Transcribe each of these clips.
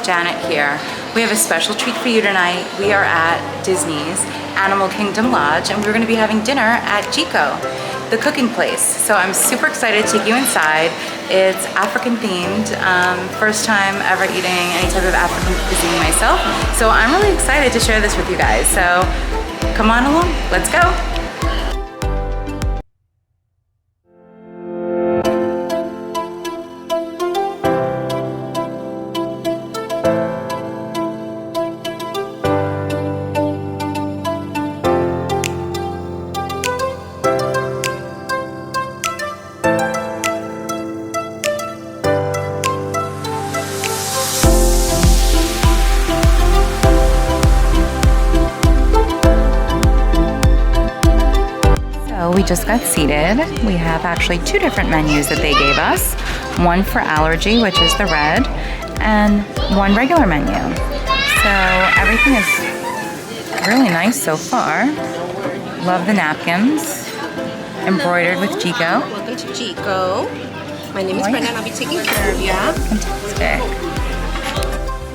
Janet here. We have a special treat for you tonight. We are at Disney's Animal Kingdom Lodge and we're going to be having dinner at Jiko, the cooking place. So I'm super excited to take you inside. It's African themed. First time ever eating any type of African cuisine myself. So I'm really excited to share this with you guys. So come on along, let's go. We just got seated. We have actually two different menus that they gave us. One for allergy, which is the red, and one regular menu. So everything is really nice so far. Love the napkins, embroidered with Jiko. Welcome to Jiko. My name is Brenda and I'll be taking care of you. Fantastic.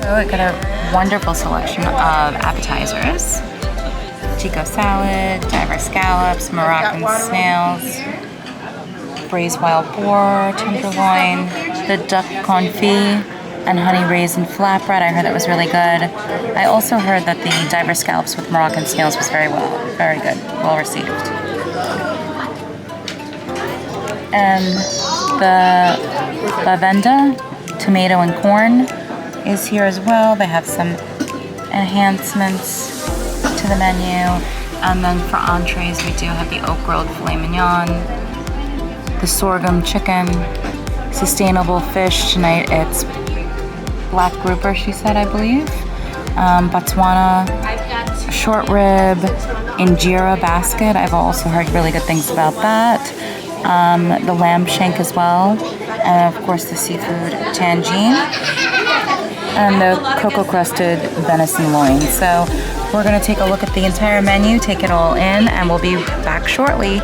So we got a wonderful selection of appetizers. Jiko salad, diverse scallops, Moroccan snails, braised wild boar, tenderloin, the duck confit, and honey raisin flatbread. I heard that was really good. I also heard that the diverse scallops with Moroccan snails was very good, well received. And the lavenda, tomato and corn is here as well. They have some enhancements to the menu. And then for entrees we do have the oak grilled filet mignon, the sorghum chicken, sustainable fish. Tonight it's black grouper, she said, I believe. Botswana short rib, injera basket. I've also heard really good things about that. The lamb shank as well, and of course the seafood tangine, and the cocoa crusted venison loin. So we're going to take a look at the entire menu, take it all in, and we'll be back shortly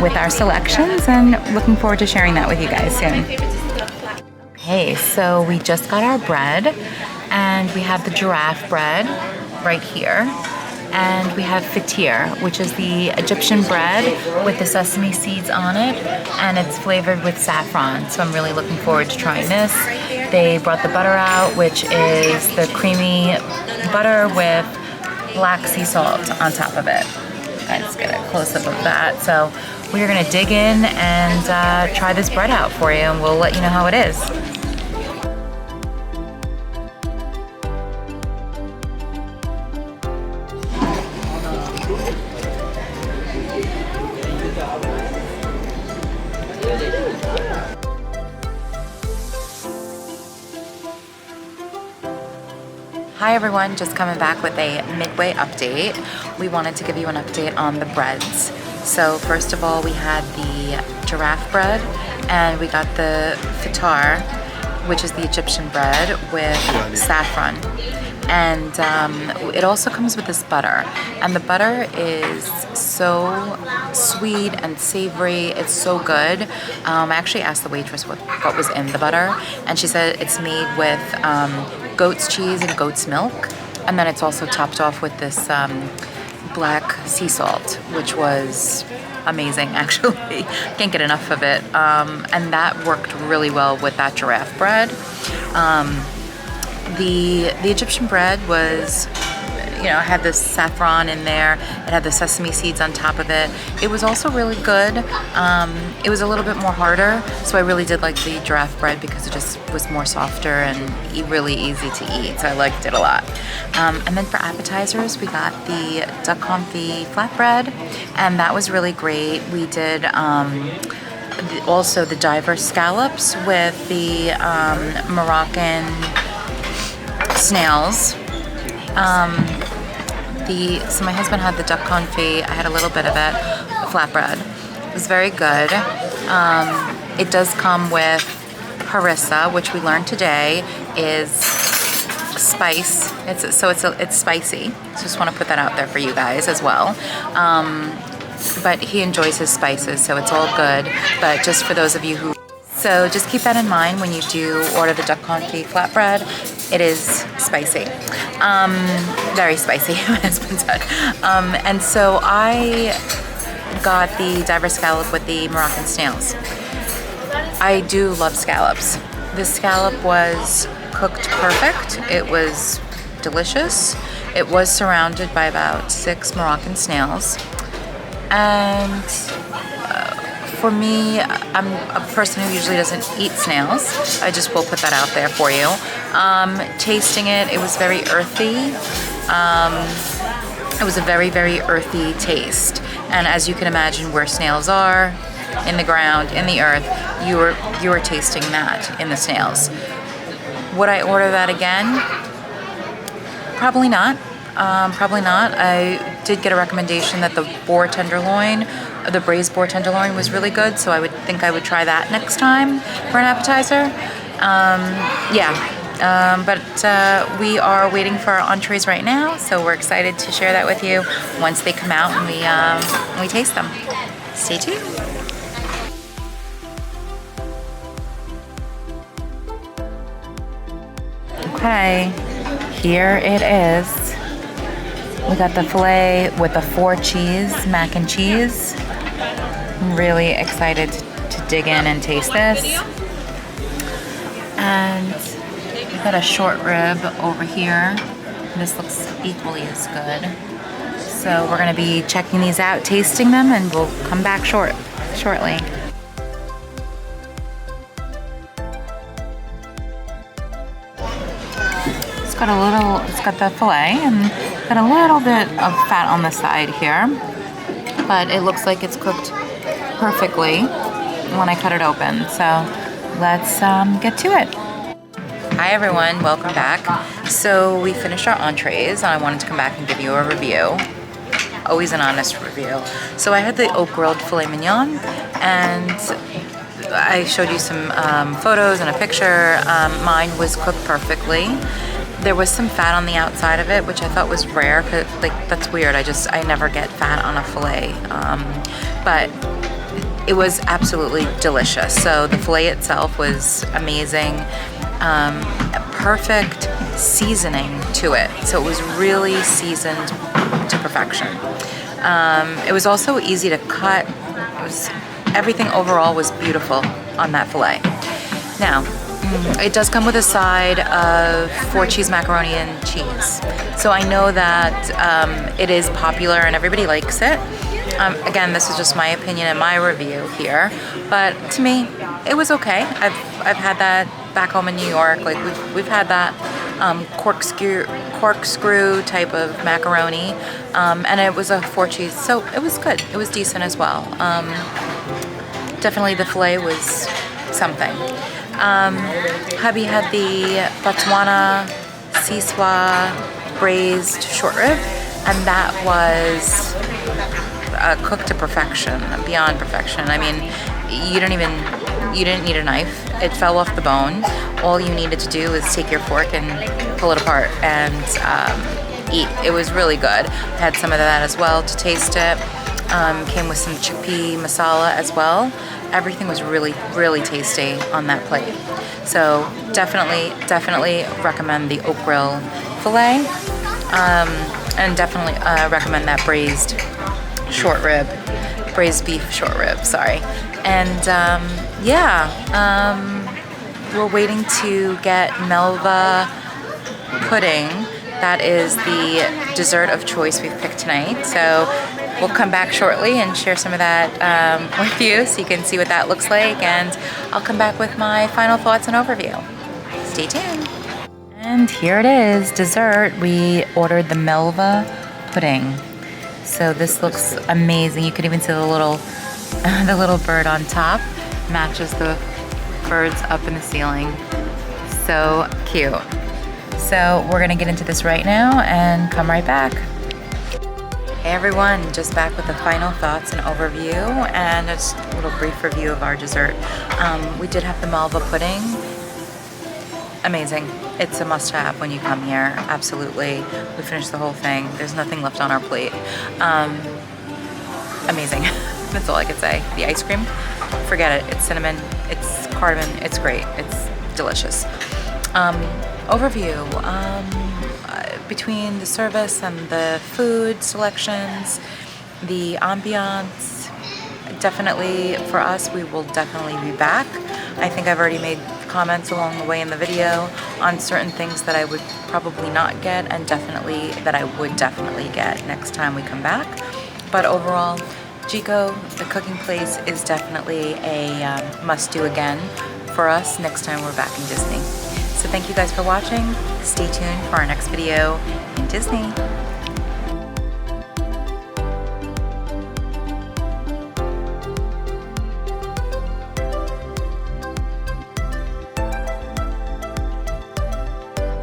with our selections, and looking forward to sharing that with you guys soon. Okay, so we just got our bread, and we have the giraffe bread right here, and we have fatir, which is the Egyptian bread with the sesame seeds on it, and it's flavored with saffron, so I'm really looking forward to trying this. They brought the butter out, which is the creamy butter with black sea salt on top of it. Let's get a close-up of that. So we're gonna dig in and try this bread out for you, and we'll let you know how it is. Hi everyone, just coming back with a midway update. We wanted to give you an update on the breads. So first of all, we had the giraffe bread, and we got the fatar, which is the Egyptian bread with saffron. And it also comes with this butter, and the butter is so sweet and savory. It's so good. I actually asked the waitress what was in the butter, and she said it's made with goat's cheese and goat's milk, and then it's also topped off with this black sea salt, which was amazing actually. Can't get enough of it, and that worked really well with that giraffe bread. The Egyptian bread was, had the saffron in there. It had the sesame seeds on top of it. It was also really good. It was a little bit more harder, so I really did like the giraffe bread because it just was more softer and really easy to eat. So I liked it a lot. And then for appetizers, we got the duck confit flatbread, and that was really great. We did also the diverse scallops with the Moroccan snails. So my husband had the duck confit. I had a little bit of it, the flatbread. It was very good. It does come with harissa, which we learned today is spice. It's spicy. So just want to put that out there for you guys as well. But he enjoys his spices, so it's all good. But just for those of you who... So just keep that in mind when you do order the duck confit flatbread. It is spicy, very spicy, as been said. And so I got the diverse scallop with the Moroccan snails. I do love scallops. This scallop was cooked perfect. It was delicious. It was surrounded by about 6 Moroccan snails. And for me, I'm a person who usually doesn't eat snails. I just will put that out there for you. Tasting it, it was very earthy. It was a very, very earthy taste. And as you can imagine, where snails are, in the ground, in the earth, you are tasting that in the snails. Would I order that again? Probably not. Probably not. I did get a recommendation that the boar tenderloin, the braised boar tenderloin was really good, so I would think I would try that next time for an appetizer. But we are waiting for our entrees right now, so we're excited to share that with you once they come out and we taste them. Stay tuned. Okay, here it is. We got the filet with the 4 cheese, mac and cheese. I'm really excited to dig in and taste this. And we got a short rib over here. This looks equally as good. So we're gonna be checking these out, tasting them, and we'll come back shortly. It's got the filet and got a little bit of fat on the side here, but it looks like it's cooked perfectly when I cut it open. So let's get to it. Hi everyone, welcome back. So we finished our entrees and I wanted to come back and give you a review. Always an honest review. So I had the oak grilled filet mignon, and I showed you some photos and a picture. Mine was cooked perfectly. There was some fat on the outside of it, which I thought was rare, cause like that's weird. I never get fat on a filet, but it was absolutely delicious. So the filet itself was amazing, perfect seasoning to it. So it was really seasoned to perfection. It was also easy to cut. Everything overall was beautiful on that filet. Now, it does come with a side of 4 cheese macaroni and cheese. So I know that it is popular and everybody likes it. Again, this is just my opinion and my review here, but to me, it was okay. I've had that back home in New York. Like we've had that corkscrew type of macaroni, and it was a 4 cheese, so it was good. It was decent as well. Definitely the filet was something. Hubby had the Botswana Seeswa braised short rib, and that was cooked to perfection, beyond perfection. I mean, you didn't need a knife. It fell off the bone. All you needed to do was take your fork and pull it apart and eat. It was really good. I had some of that as well to taste it. Came with some chickpea masala as well. Everything was really, really tasty on that plate. So definitely recommend the oak grill filet, and definitely recommend that braised beef short rib, sorry. And we're waiting to get Melva Pudding. That is the dessert of choice we've picked tonight. So we'll come back shortly and share some of that with you so you can see what that looks like, and I'll come back with my final thoughts and overview. Stay tuned. And here it is, dessert. We ordered the Melva Pudding. So this looks amazing. You could even see the little bird on top. Matches the birds up in the ceiling. So cute. So we're gonna get into this right now and come right back. Hey everyone, just back with the final thoughts and overview and just a little brief review of our dessert. We did have the Melva Pudding. Amazing. It's a must-have when you come here, absolutely. We finished the whole thing. There's nothing left on our plate. Amazing. That's all I could say. The ice cream, forget it. It's cinnamon, it's cardamom, it's great. It's delicious. overview. Between the service and the food selections, the ambiance, definitely for us, we will definitely be back. I think I've already made comments along the way in the video on certain things that I would probably not get and definitely that I would definitely get next time we come back. But overall, Jiko, the cooking place, is definitely a must-do again for us next time we're back in Disney. So thank you guys for watching. Stay tuned for our next video in Disney.